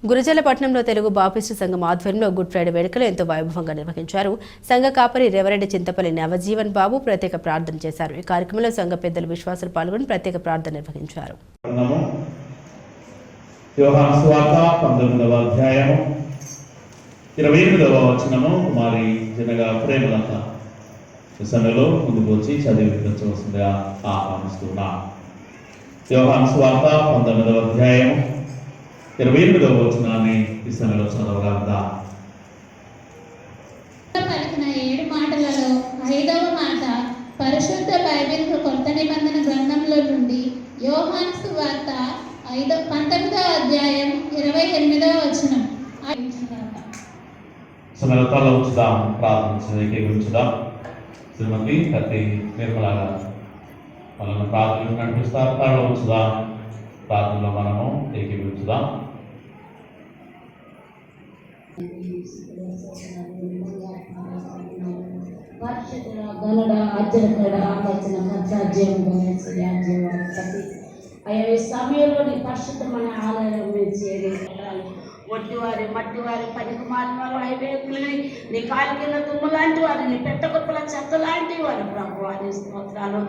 గురజాలపట్నంలో Telugu Baptist సంఘం ఆధ్వర్యంలో good Friday వేడుకలు ఎంతో వైభవంగా నిర్వహించారు. సంఘ కాపరి రెవరెండ్ చింతపల్లి నవజీవన్ బాబు ప్రత్యేక ప్రార్థన చేశారు. ఈ కార్యక్రమంలో సంఘ పెద్దలు విశ్వాసులు పాల్గొని ప్రత్యేక ప్రార్థన నిర్వహించారు. యోహాను సువార్త 19వ అధ్యాయము 28వ వచనము కుమారి జనగా ప్రేమలత సమయంలో ముందుకు వచ్చి చదివి వినిపించవలసిందిగా ఆహ్వానిస్తున్నా. యోహాను సువార్త 19వ అధ్యాయము 28వ వచనాన్ని ఈ సమయంలో చదవగలదా? పలికిన 7 మాటలలో 5వ మాట పరిశుద్ధ బైబిల్ కొత్త నిబంధన గ్రంథంలో నుండి యోహాను సువార్త 19వ అధ్యాయం 28వ వచనం. సమయంలో తల ఉంచుదాం, ప్రార్థించుదాం. శ్రీమతి కత్తి నిర్మల గారు వాళ్ళను ప్రార్థనలు నడిపిస్తారు. తల ఉంచుదాం, ప్రార్థనలో మనము ఏకీభవించుదాం. పరిశుద్ధ గనుడ అర్జునుడ ఆలోచన ఖర్చాజ్యం గణేశ్వర్యాజ్యం అయ్యా ఈ సమయంలో నీ పరిశుద్ధమైన ఆలయం మేము చేయాలి. ఒడ్డివారి మట్టివారి పనికి మారిన వారు ఐవేకులని నీ కాలి కింద తుమ్ము లాంటి వారు నీ పెట్ట గొప్పల చెత్త లాంటి వారు ప్రభు అని స్తోత్రాలు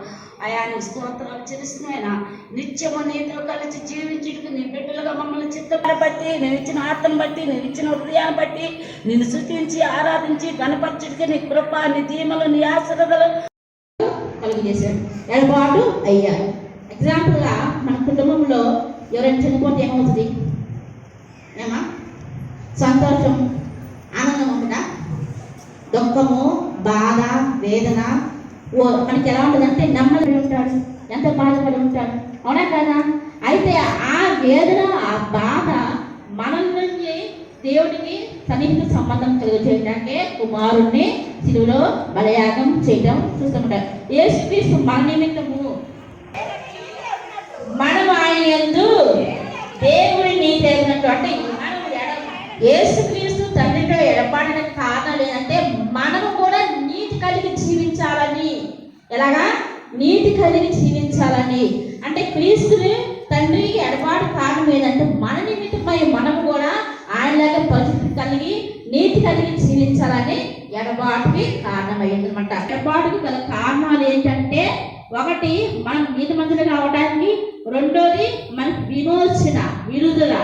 అయాని స్తోత్రాలు చిరుస్తున్నాయినా నిత్యము నీతో కలిసి జీవించుటకు నీ బిడ్డలుగా మమ్మల్ని చిత్తపడి బట్టి నేను ఇచ్చిన ఆత్మను బట్టి నేను ఇచ్చిన హృదయాన్ని బట్టి నిన్ను స్తుతించి ఆరాధించి గణపరచుడికి నీ కృప నీ దీమలు నీ ఆశీర్వాదాలు కలిగజేశాడు. ఎడబాటు అయ్యారు. ఎగ్జాంపుల్గా మన కుటుంబంలో ఎవరైనా చనిపోతే ఏమవుతుంది? ఏమా సంతోషం ఆనందం ఉంటుందా? దుఃఖము బాధ వేదన మనకి ఎలా ఉంటుందంటే నెమ్మది ఉంటాడు, ఎంతో బాధపడి ఉంటాడు, అవునా కదా? అయితే ఆ వేదన ఆ బాధ మన నుంచి దేవుడికి సన్నిహిత సంబంధం కలిగజేయడానికి కుమారుణ్ణి శిలువలో బలియాగం చేయడం చూస్తుంటారు. యేసుక్రీస్తు మన నిమిత్తము మనం ఆయన యందు దేవుడి నీతి అయినట్టు అంటే యేసుక్రీస్తు తండ్రితో ఎడబాడిన కారణం ఏంటంటే మనము కూడా నీతి కలిగి జీవించాలని. ఎలాగా? నీతి కలిగి జీవించాలని అంటే క్రీస్తుని తండ్రికి ఎడబాటు కారణం ఏంటంటే మన నిమిత్తమై మనము కూడా ఆయనలాగా పరిస్థితి కలిగి నీతి కలిగి జీవించాలని ఎడబాటుకి కారణమైంది అనమాట. ఎడబాటుకి గల కారణాలు ఏంటంటే ఒకటి మనం నీతిమంతులుగా అవడానికి, రెండోది మనకు విమోచన విడుదల.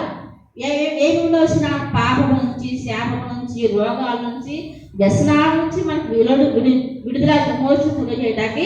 ఏ విమోచన? పాపం నుంచి, శాపం నుంచి, రోగాల నుంచి, వ్యసనాల నుంచి మనకు విడుదల విమోచన చేయడానికి